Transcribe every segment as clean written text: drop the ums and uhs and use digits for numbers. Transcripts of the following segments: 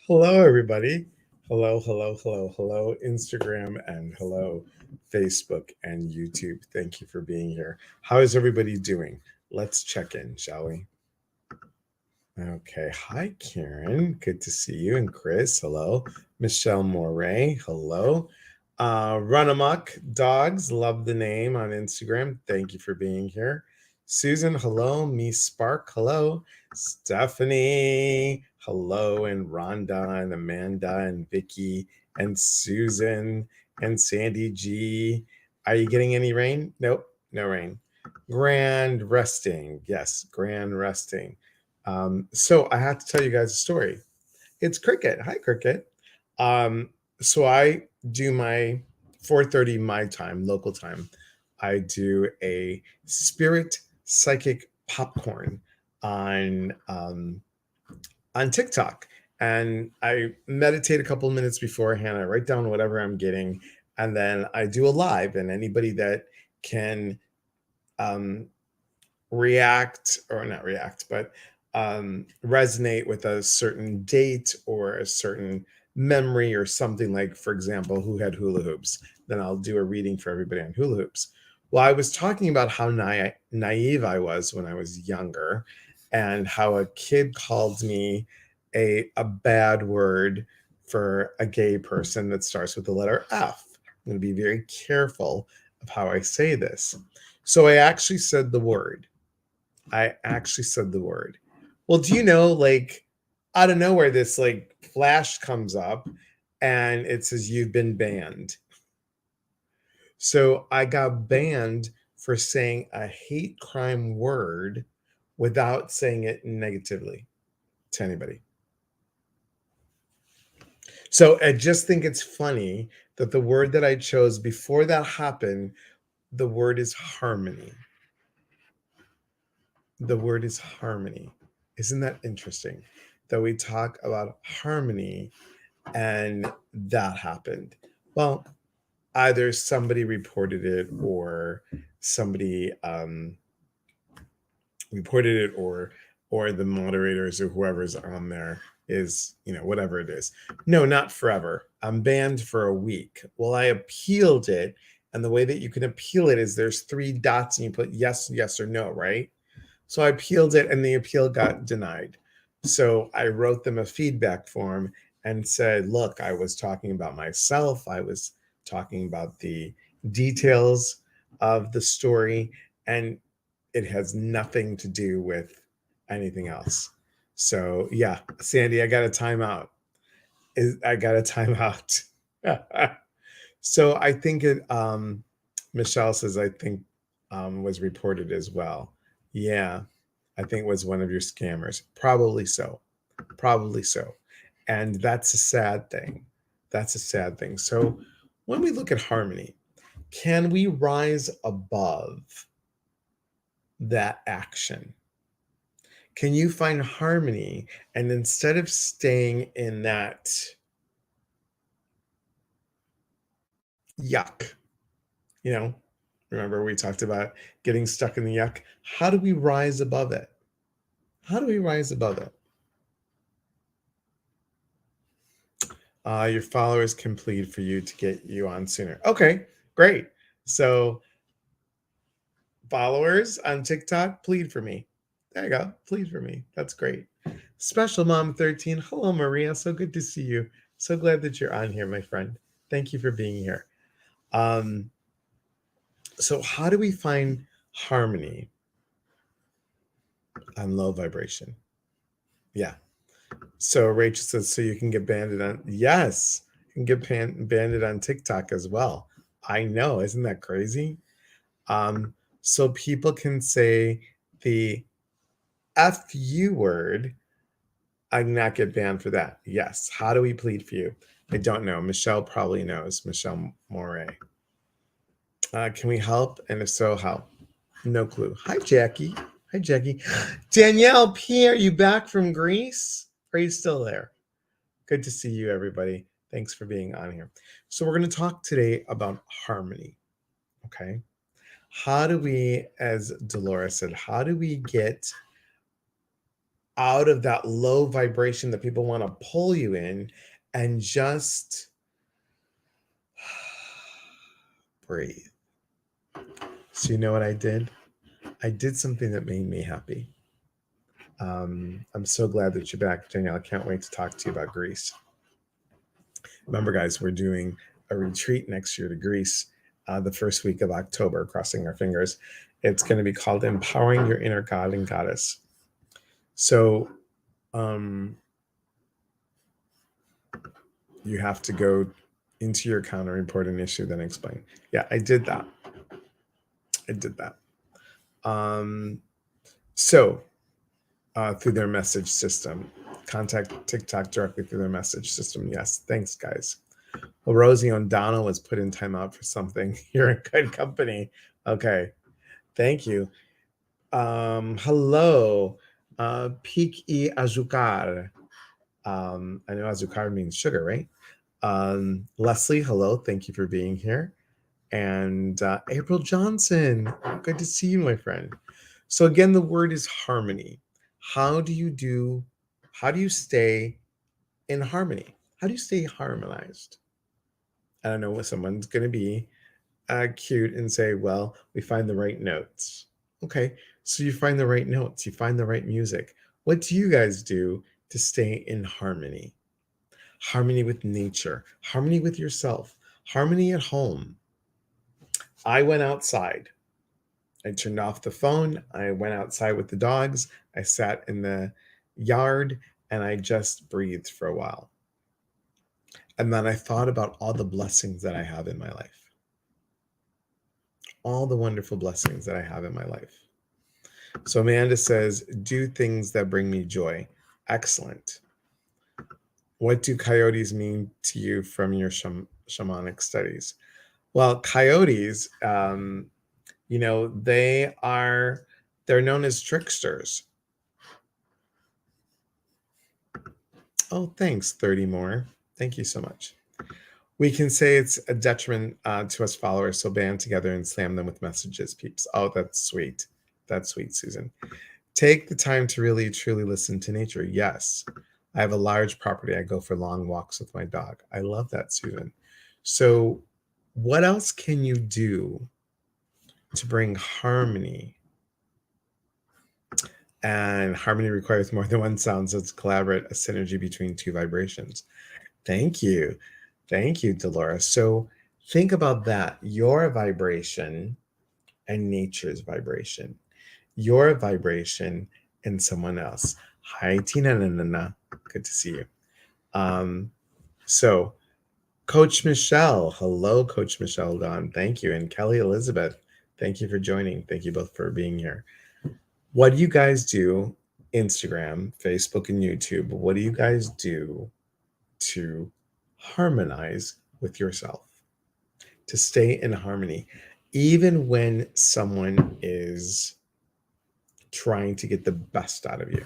Hello, everybody. Hello, hello, hello, hello, Instagram, and hello, Facebook and YouTube. Thank you for being here. How is everybody doing? Let's check in, shall we? Okay. Hi, Karen. Good to see you. And Chris, hello. Michelle Moray, hello. Run Amok Dogs, love the name on Instagram. Thank you for being here. Susan, hello. Me Spark, hello. Stephanie, hello. And Rhonda and Amanda and Vicky and Susan and Sandy G. Are you getting any rain? Nope, no rain. Grand resting. Yes, grand resting. So I have to tell you guys a story. It's Cricket. Hi, Cricket. Um, so I do my 4:30 my time, local time. I do a spirit psychic popcorn on TikTok, and I meditate a couple of minutes beforehand. I write down whatever I'm getting, and then I do a live. And anybody that can um, react or not react, but resonate with a certain date or a certain memory or something like, for example, who had hula hoops? Then I'll do a reading for everybody on hula hoops. Well, I was talking about how naive I was when I was younger and how a kid called me a bad word for a gay person that starts with the letter F. I'm going to be very careful of how I say this. So I actually said the word. I actually said the word. Well, do you know, like, out of nowhere, this like flash comes up and it says, "You've been banned." So I got banned for saying a hate crime word without saying it negatively to anybody. So I just think it's funny that the word that I chose before that happened, the word is harmony. The word is harmony. Isn't that interesting? That we talk about harmony and that happened. Well, either somebody reported it or somebody reported it or the moderators or whoever's on there is, whatever it is. No, not forever. I'm banned for a week. Well, I appealed it, and the way that you can appeal it is there's three dots and you put yes, yes, or no, right? So I appealed it and the appeal got denied. So I wrote them a feedback form and said, look, I was talking about myself. I was talking about the details of the story, and it has nothing to do with anything else. So yeah, Sandy, I got a timeout. I got a timeout. So I think it Michelle says I think was reported as well. Yeah, I think it was one of your scammers. Probably so. Probably so. And that's a sad thing. That's a sad thing. So when we look at harmony, can we rise above that action? Can you find harmony and instead of staying in that yuck, you know, remember we talked about getting stuck in the yuck? How do we rise above it? How do we rise above it? Your followers can plead for you to get you on sooner. Okay, great. So, followers on TikTok, plead for me. There you go. Plead for me. That's great. Special Mom 13. Hello, Maria. So good to see you. So glad that you're on here, my friend. Thank you for being here. Um, so, how do we find harmony on low vibration? Yeah. So Rachel says, so you can get banded on. Yes, you can get banded on TikTok as well. I know, isn't that crazy? So people can say the FU word. I not get banned for that. Yes. How do we plead for you? I don't know. Michelle probably knows. Michelle Moray. Can we help? And if so, how? No clue. Hi, Jackie. Hi, Jackie. Danielle P, are you back from Greece? Are you still there? Good to see you, everybody. Thanks for being on here. So, we're going to talk today about harmony. Okay. How do we, as Dolores said, how do we get out of that low vibration that people want to pull you in, and just breathe. So you know what I did? I did something that made me happy. I'm so glad that you're back, Danielle. I can't wait to talk to you about Greece. Remember, guys, we're doing a retreat next year to Greece, the first week of October, crossing our fingers. It's going to be called Empowering Your Inner God and Goddess. So you have to go into your account and report an issue, then explain. Yeah, I did that. So through their message system, contact TikTok directly through their message system. Yes, thanks, guys. Well, Rosie O'Donnell was put in timeout for something. You're in good company. Okay, thank you. Hello, Peak E Azucar. I know Azucar means sugar, right? Leslie, hello. Thank you for being here. And April Johnson, good to see you, my friend. So again, the word is harmony. How do you stay in harmony? How do you stay harmonized? I don't know what someone's going to be cute and say, well, we find the right notes. Okay, so you find the right notes, you find the right music. What do you guys do to stay in harmony? Harmony with nature, harmony with yourself, harmony at home. I went outside. I turned off the phone. I went outside with the dogs. I sat in the yard and I just breathed for a while. And then I thought about all the blessings that I have in my life, all the wonderful blessings that I have in my life. So Amanda says, do things that bring me joy. Excellent. What do coyotes mean to you from your shamanic studies? Well, coyotes, they're known as tricksters. Oh, thanks, 30 more. Thank you so much. We can say it's a detriment to us followers, so band together and slam them with messages, peeps. Oh, that's sweet. That's sweet, Susan. Take the time to really, truly listen to nature. Yes, I have a large property. I go for long walks with my dog. I love that, Susan. So what else can you do to bring harmony? And harmony requires more than one sound, so it's collaborate, a synergy between two vibrations. Thank you. Thank you, Dolores. So think about that. Your vibration and nature's vibration. Your vibration and someone else. Hi, Tina Nana. Good to see you. So Coach Michelle. Hello, Coach Michelle Don. Thank you. And Kelly Elizabeth. Thank you for joining. Thank you both for being here. What do you guys do? Instagram, Facebook, and YouTube. What do you guys do to harmonize with yourself? To stay in harmony, even when someone is trying to get the best out of you.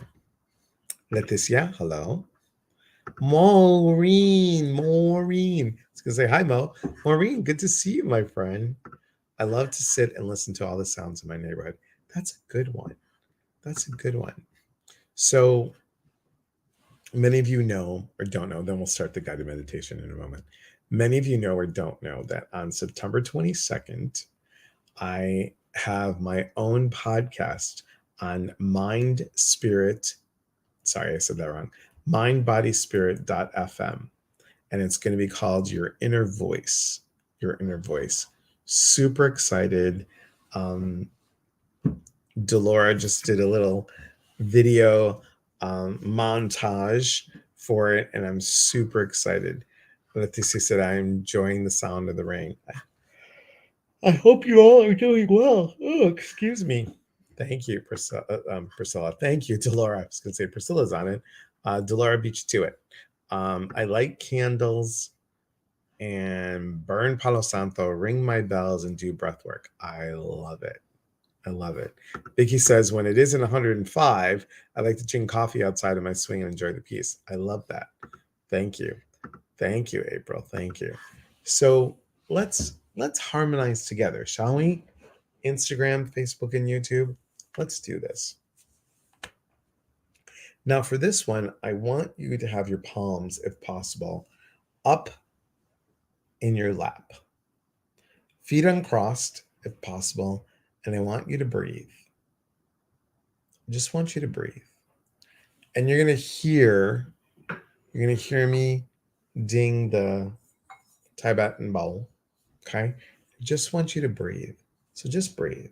Leticia, hello. Maureen. I was gonna say hi, Mo. Maureen, good to see you, my friend. I love to sit and listen to all the sounds in my neighborhood. That's a good one. That's a good one. So many of you know or don't know, then we'll start the guided meditation in a moment. Many of you know or don't know that on September 22nd, I have my own podcast on mind, spirit. Sorry, I said that wrong. Mindbodyspirit.fm. And it's going to be called Your Inner Voice. Your Inner Voice. Super excited. Delora just did a little video montage for it, and I'm super excited. Leticia said, I'm enjoying the sound of the rain. I hope you all are doing well. Oh, excuse me. Thank you, Priscilla. Thank you, Delora. I was going to say Priscilla's on it. Delora beat you to it. I light candles and burn Palo Santo, ring my bells, and do breath work. I love it. I love it. Vicky says, when it isn't 105, I like to drink coffee outside of my swing and enjoy the peace. I love that. Thank you. Thank you, April. Thank you. So let's harmonize together, shall we? Instagram, Facebook, and YouTube. Let's do this. Now, for this one, I want you to have your palms, if possible, up in your lap, feet uncrossed, if possible, and I want you to breathe. I just want you to breathe. And you're gonna hear me ding the Tibetan bowl. Okay? I just want you to breathe. So just breathe.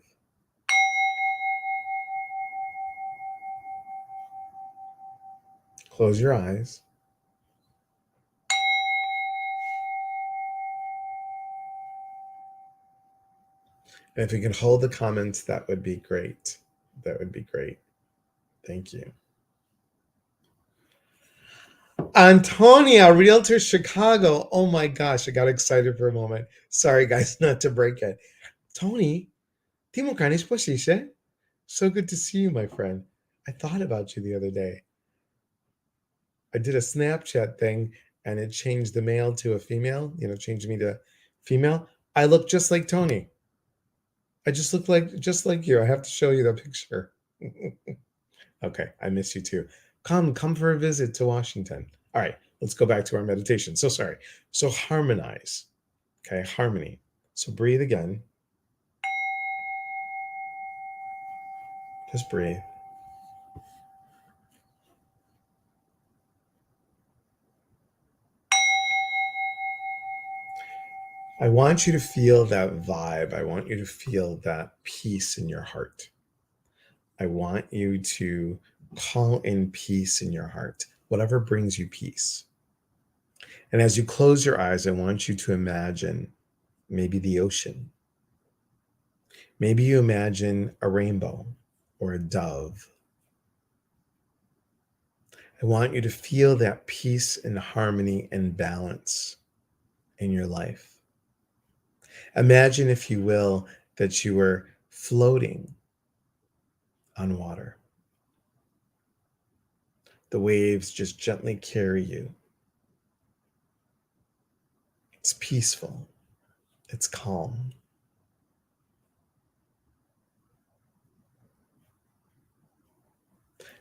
Close your eyes. And if you can hold the comments, that would be great. That would be great. Thank you. Antonia, Realtor Chicago. Oh my gosh, I got excited for a moment. Sorry, guys, not to break it. Tony, Timo Kanish Poshishe. So good to see you, my friend. I thought about you the other day. I did a Snapchat thing and it changed the male to a female, changed me to female. I look just like Tony. I just look just like you. I have to show you the picture. Okay, I miss you too. Come for a visit to Washington. All right, let's go back to our meditation. So sorry. So harmonize. Okay, harmony. So breathe again. Just breathe. I want you to feel that vibe. I want you to feel that peace in your heart. I want you to call in peace in your heart, whatever brings you peace. And as you close your eyes, I want you to imagine maybe the ocean. Maybe you imagine a rainbow or a dove. I want you to feel that peace and harmony and balance in your life. Imagine, if you will, that you were floating on water. The waves just gently carry you. It's peaceful. It's calm.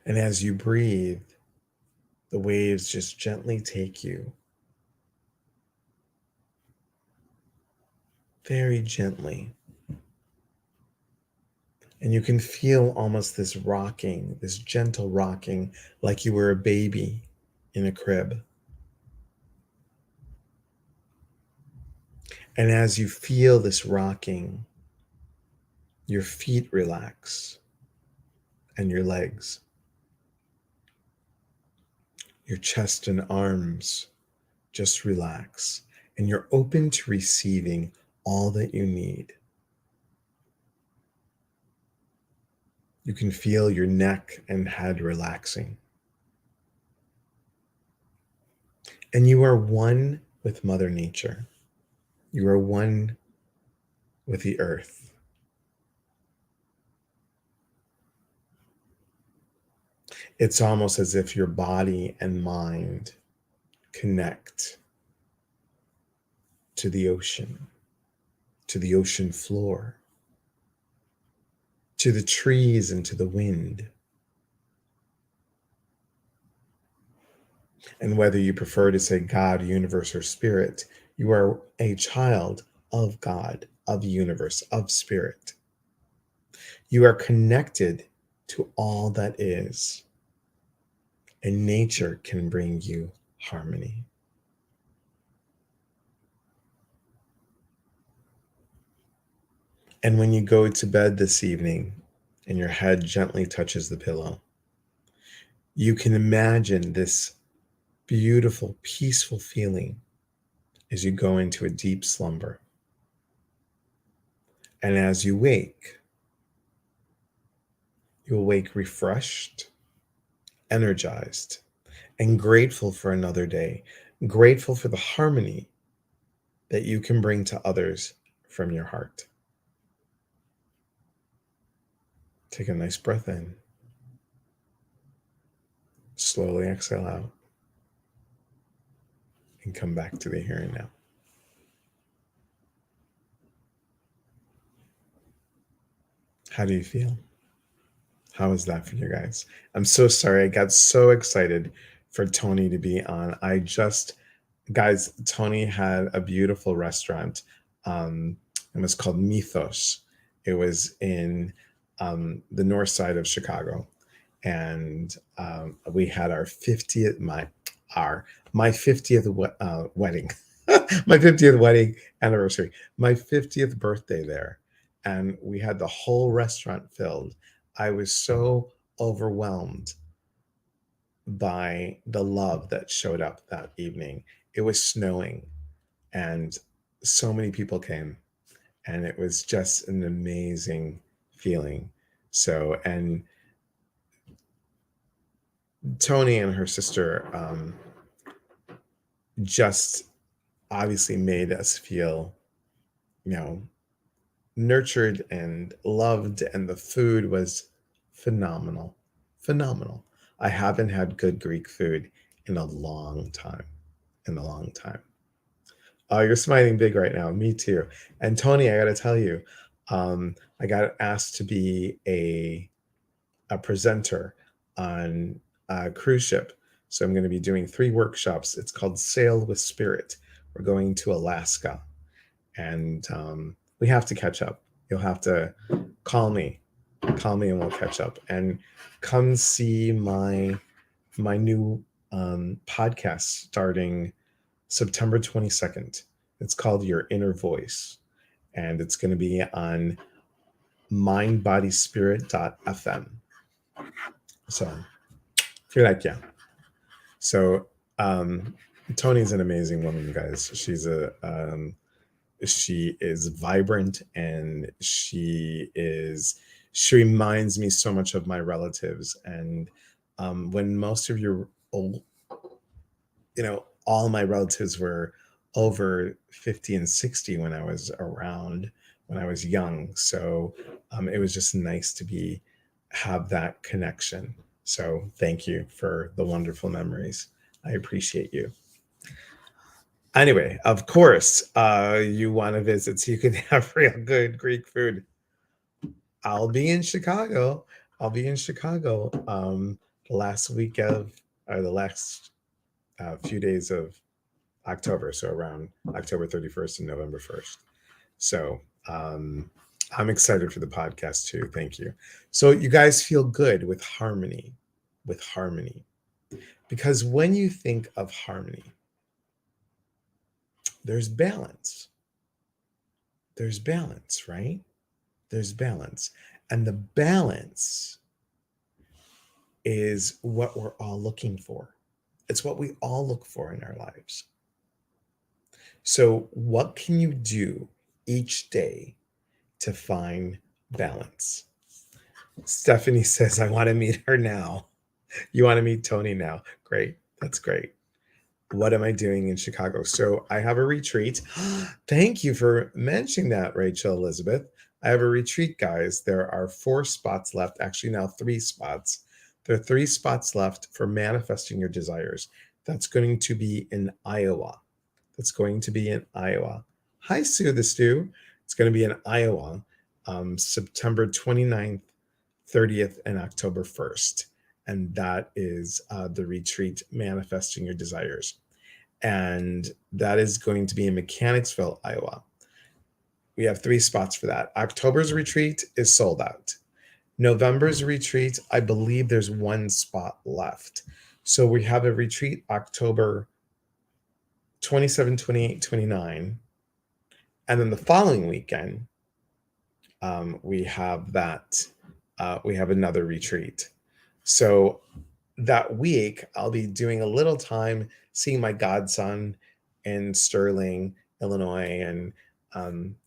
And as you breathe, the waves just gently take you very gently. And you can feel almost this rocking, this gentle rocking, like you were a baby in a crib. And as you feel this rocking, your feet relax and your legs, your chest and arms just relax, and you're open to receiving all that you need. You can feel your neck and head relaxing. And you are one with Mother Nature. You are one with the earth. It's almost as if your body and mind connect to the ocean floor, to the trees, and to the wind. And whether you prefer to say God, universe, or spirit, you are a child of God, of universe, of spirit. You are connected to all that is, and nature can bring you harmony. And when you go to bed this evening and your head gently touches the pillow, you can imagine this beautiful, peaceful feeling as you go into a deep slumber. And as you wake, you'll wake refreshed, energized, and grateful for another day, grateful for the harmony that you can bring to others from your heart. Take a nice breath in. Slowly exhale out. And come back to the here and now. How do you feel? How is that for you guys? I'm so sorry. I got so excited for Tony to be on. Guys, Tony had a beautiful restaurant. It was called Mythos. It was in the north side of Chicago, and we had our 50th our my 50th wedding, my 50th wedding anniversary, my 50th birthday there, and we had the whole restaurant filled. I was so overwhelmed by the love that showed up that evening. It was snowing, and so many people came, and it was just an amazing feeling. So, and Tony and her sister just obviously made us feel, you know, nurtured and loved, and the food was phenomenal. Phenomenal. I haven't had good Greek food in a long time. In a long time. Oh, you're smiling big right now. Me too. And Tony, I got to tell you, I got asked to be a presenter on a cruise ship. So I'm going to be doing 3 workshops. It's called Sail with Spirit. We're going to Alaska, and we have to catch up. You'll have to call me, and we'll catch up. And come see my new podcast starting September 22nd. It's called Your Inner Voice, and it's going to be on mindbodyspirit.fm. So if you're like, yeah. So Tony's an amazing woman, guys. She is vibrant, and she reminds me so much of my relatives. And when most of your old, all my relatives were over 50 and 60 when I was young. So it was just nice to have that connection. So thank you for the wonderful memories. I appreciate you. Anyway, of course, you want to visit so you can have real good Greek food. I'll be in Chicago. The last week of, or the last few days of October, so around October 31st and November 1st. So I'm excited for the podcast too. Thank you. So you guys feel good with harmony, because when you think of harmony, there's balance. There's balance, right? There's balance. And the balance is what we're all looking for. It's what we all look for in our lives. So, what can you do each day to find balance? Stephanie says, I want to meet her now. You want to meet Tony now? Great. That's great. What am I doing in Chicago? So I have a retreat. Thank you for mentioning that, Rachel Elizabeth. I have a retreat, guys. There are 4 spots left. Actually, now 3 spots. There are 3 spots left for manifesting your desires. That's going to be in Iowa. Hi, Sue the Stew. It's going to be in Iowa, September 29th, 30th, and October 1st. And that is the retreat, Manifesting Your Desires. And that is going to be in Mechanicsville, Iowa. We have 3 spots for that. October's retreat is sold out. November's retreat, I believe there's 1 spot left. So we have a retreat October 27, 28, 29. And then the following weekend, we have another retreat. So that week, I'll be doing a little time seeing my godson in Sterling, Illinois, and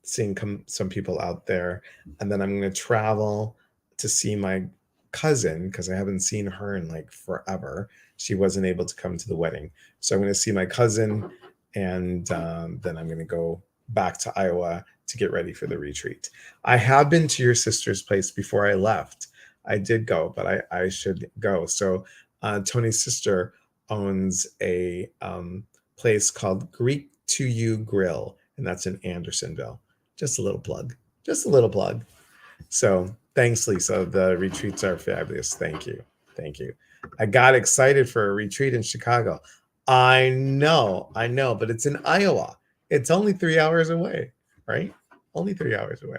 seeing some people out there. And then I'm going to travel to see my cousin, because I haven't seen her in like forever. She wasn't able to come to the wedding. So I'm going to see my cousin, and then I'm going to go back to Iowa to get ready for the retreat. I have been to your sister's place before I left. I did go, but I should go. So Tony's sister owns a place called Greek to You Grill, and that's in Andersonville. Just a little plug. So Thanks, Lisa. The retreats are fabulous. Thank you. Thank you. I got excited for a retreat in Chicago. I know, but it's in Iowa. It's only 3 hours away, right? Only 3 hours away.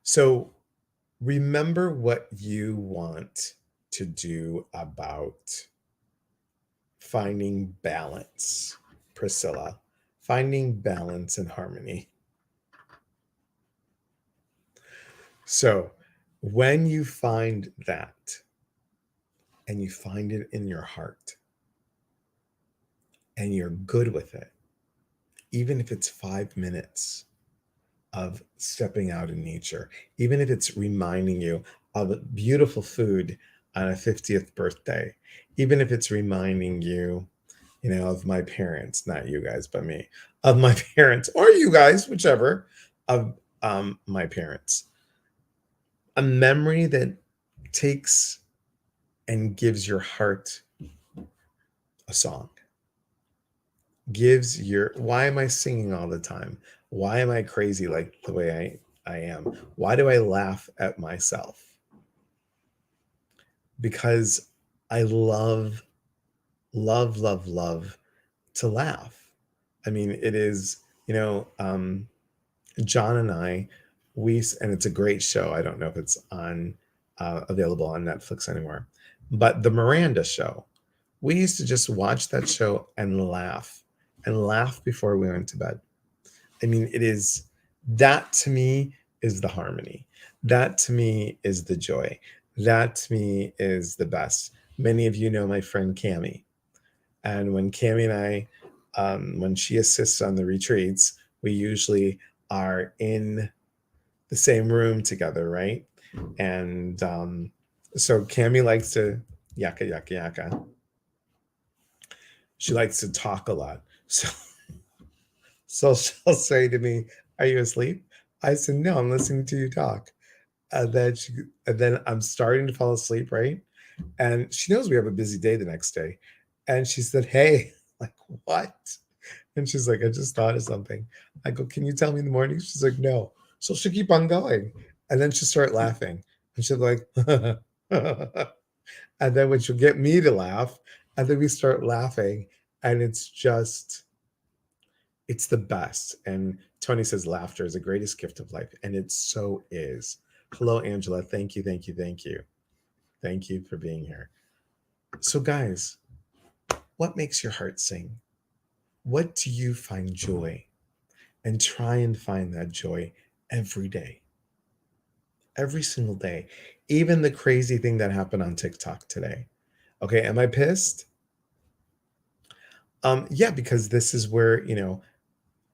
So remember what you want to do about finding balance, Priscilla. Finding balance and harmony. So when you find that, and you find it in your heart, and you're good with it, even if it's 5 minutes of stepping out in nature, even if it's reminding you of beautiful food on a 50th birthday, even if it's reminding you, of my parents, not you guys, but me, of my parents, or you guys, whichever, of my parents. A memory that takes and gives your heart a song. Why am I singing all the time? Why am I crazy like the way I am? Why do I laugh at myself? Because I love, love, love, love to laugh. I mean, it is, John and I, and it's a great show. I don't know if it's available on Netflix anymore, but the Miranda Show. We used to just watch that show and laugh before we went to bed. I mean, that to me is the harmony. That to me is the joy. That to me is the best. Many of you know my friend Cami. And when Cami and I, when she assists on the retreats, we usually are in the same room together, right? And so Cami likes to yaka, yaka, yaka. She likes to talk a lot. So she'll say to me, "Are you asleep?" I said, "No, I'm listening to you talk." And then I'm starting to fall asleep, right? And she knows we have a busy day the next day. And she said, "Hey," like, "What?" And she's like, "I just thought of something." I go, "Can you tell me in the morning?" She's like, "No." So she'll keep on going. And then she'll start laughing. And she'll be like, and then when she'll get me to laugh, and then we start laughing. And it's the best. And Tony says laughter is the greatest gift of life. And it so is. Hello, Angela. Thank you, thank you, thank you. Thank you for being here. So, guys, what makes your heart sing? What do you find joy? And try and find that joy every day, every single day. Even the crazy thing that happened on TikTok today. Okay, am I pissed? Yeah, because this is where,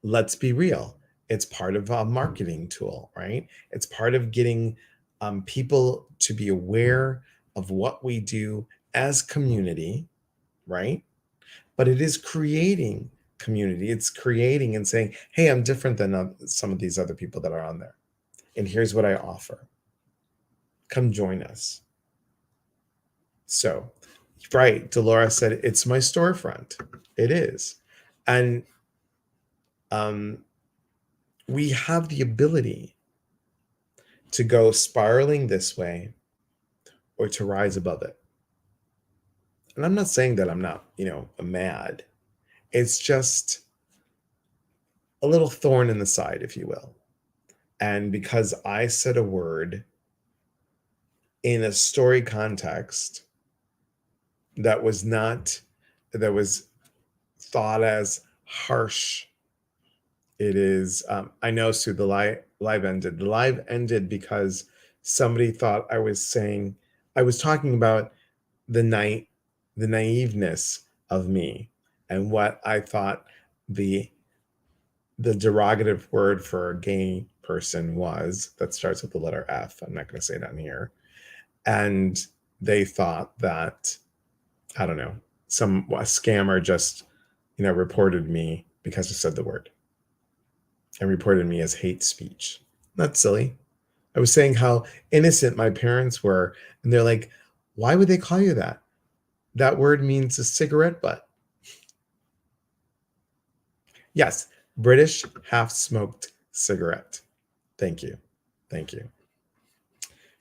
let's be real. It's part of a marketing tool, right? It's part of getting people to be aware of what we do as community, right? But it is creating community. It's creating and saying, hey, I'm different than some of these other people that are on there. And here's what I offer. Come join us. So, right, Dolores said, it's my storefront. It is. And we have the ability to go spiraling this way or to rise above it. And I'm not saying that I'm not, mad. It's just a little thorn in the side, if you will. And because I said a word in a story context that was thought as harsh, it is, I know, Sue, the live ended. The live ended because somebody thought I was talking about the naiveness of me and what I thought the derogative word for a gay person was, that starts with the letter F. I'm not going to say it on here. And they thought that, I don't know, a scammer just, reported me because I said the word and reported me as hate speech. That's silly. I was saying how innocent my parents were. And they're like, why would they call you that? That word means a cigarette butt. Yes, British half-smoked cigarette. Thank you. Thank you.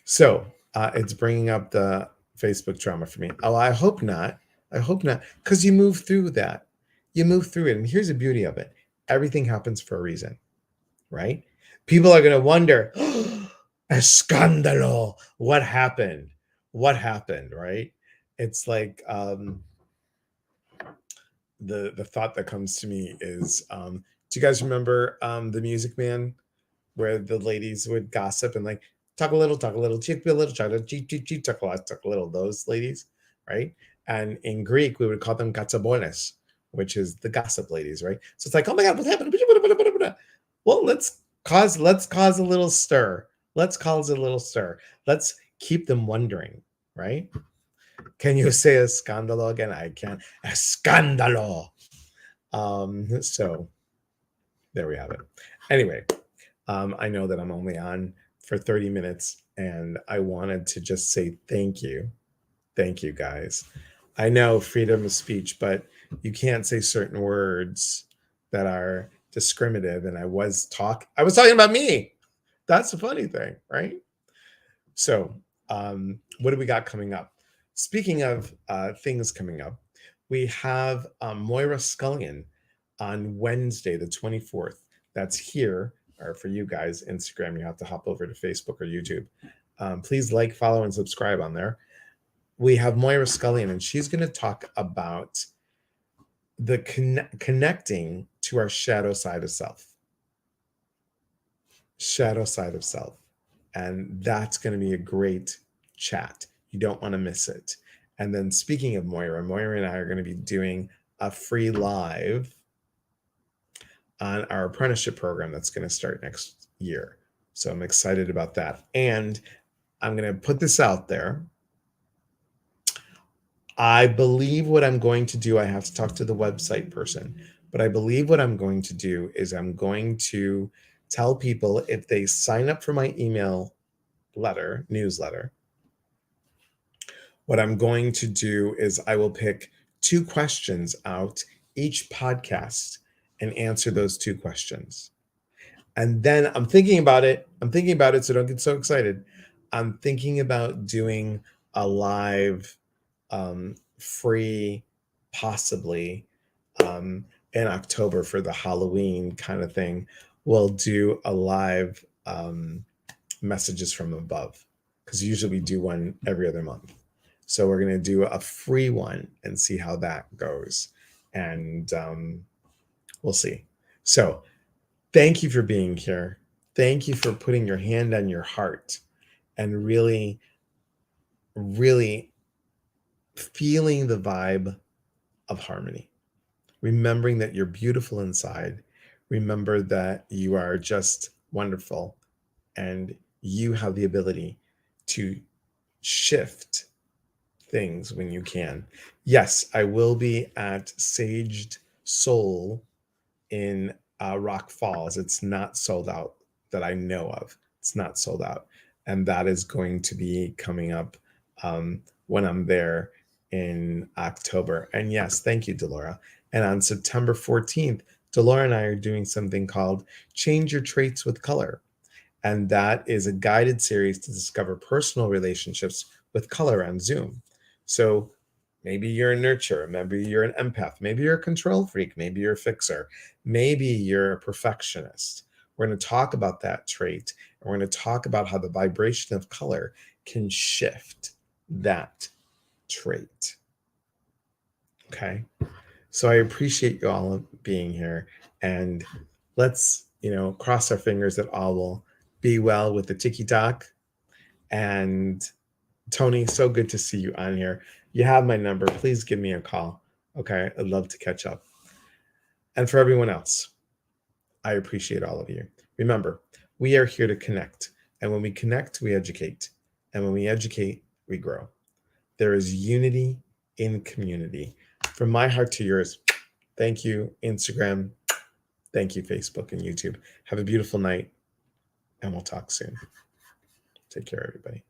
So it's bringing up the Facebook trauma for me. Oh, I hope not. I hope not. Because you move through that. You move through it. And here's the beauty of it. Everything happens for a reason, right? People are going to wonder, escándalo, what happened? What happened, right? It's like the thought that comes to me is, do you guys remember The Music Man, where the ladies would gossip and like talk a little, cheek a little, try to cheek, talk a lot, talk a little, those ladies, right? And in Greek, we would call them katsabones, which is the gossip ladies, right? So it's like, oh my God, what happened? Well, let's cause a little stir. Let's cause a little stir. Let's keep them wondering, right? Can you say escándalo again? I can. Escándalo. So there we have it. Anyway, I know that I'm only on for 30 minutes, and I wanted to just say thank you. Thank you, guys. I know freedom of speech, but you can't say certain words that are discriminative. And I was talking about me. That's the funny thing, right? So, what do we got coming up? Speaking of things coming up, we have Moira Scullion on Wednesday, the 24th. That's here, or for you guys, Instagram. You have to hop over to Facebook or YouTube. Please like, follow, and subscribe on there. We have Moira Scullion, and she's going to talk about the connecting to our shadow side of self. Shadow side of self. And that's going to be a great chat. You don't want to miss it. And then speaking of Moira and I are going to be doing a free live on our apprenticeship program that's going to start next year. So I'm excited about that. And I'm going to put this out there. I believe what I'm going to do, I have to talk to the website person, but I believe what I'm going to do is I'm going to tell people if they sign up for my newsletter, what I'm going to do is I will pick 2 questions out each podcast and answer those 2 questions. And then I'm thinking about it. So don't get so excited. I'm thinking about doing a live free, possibly in October for the Halloween kind of thing. We'll do a live messages from above, because usually we do one every other month. So we're going to do a free one and see how that goes. And we'll see. So thank you for being here. Thank you for putting your hand on your heart and really, really feeling the vibe of harmony. Remembering that you're beautiful inside. Remember that you are just wonderful and you have the ability to shift things when you can. Yes, I will be at Saged Soul in Rock Falls. It's not sold out that I know of. It's not sold out. And that is going to be coming up when I'm there in October. And yes, thank you, Delora. And on September 14th, Delora and I are doing something called Change Your Traits with Color. And that is a guided series to discover personal relationships with color on Zoom. So maybe you're a nurturer, maybe you're an empath, maybe you're a control freak, maybe you're a fixer, maybe you're a perfectionist. We're going to talk about that trait, and we're going to talk about how the vibration of color can shift that trait. Okay. So I appreciate you all being here, and let's, cross our fingers that all will be well with the TikTok. And Tony, so good to see you on here. You have my number. Please give me a call. Okay. I'd love to catch up. And for everyone else, I appreciate all of you. Remember, we are here to connect. And when we connect, we educate. And when we educate, we grow. There is unity in community. From my heart to yours, thank you, Instagram. Thank you, Facebook and YouTube. Have a beautiful night, and we'll talk soon. Take care, everybody.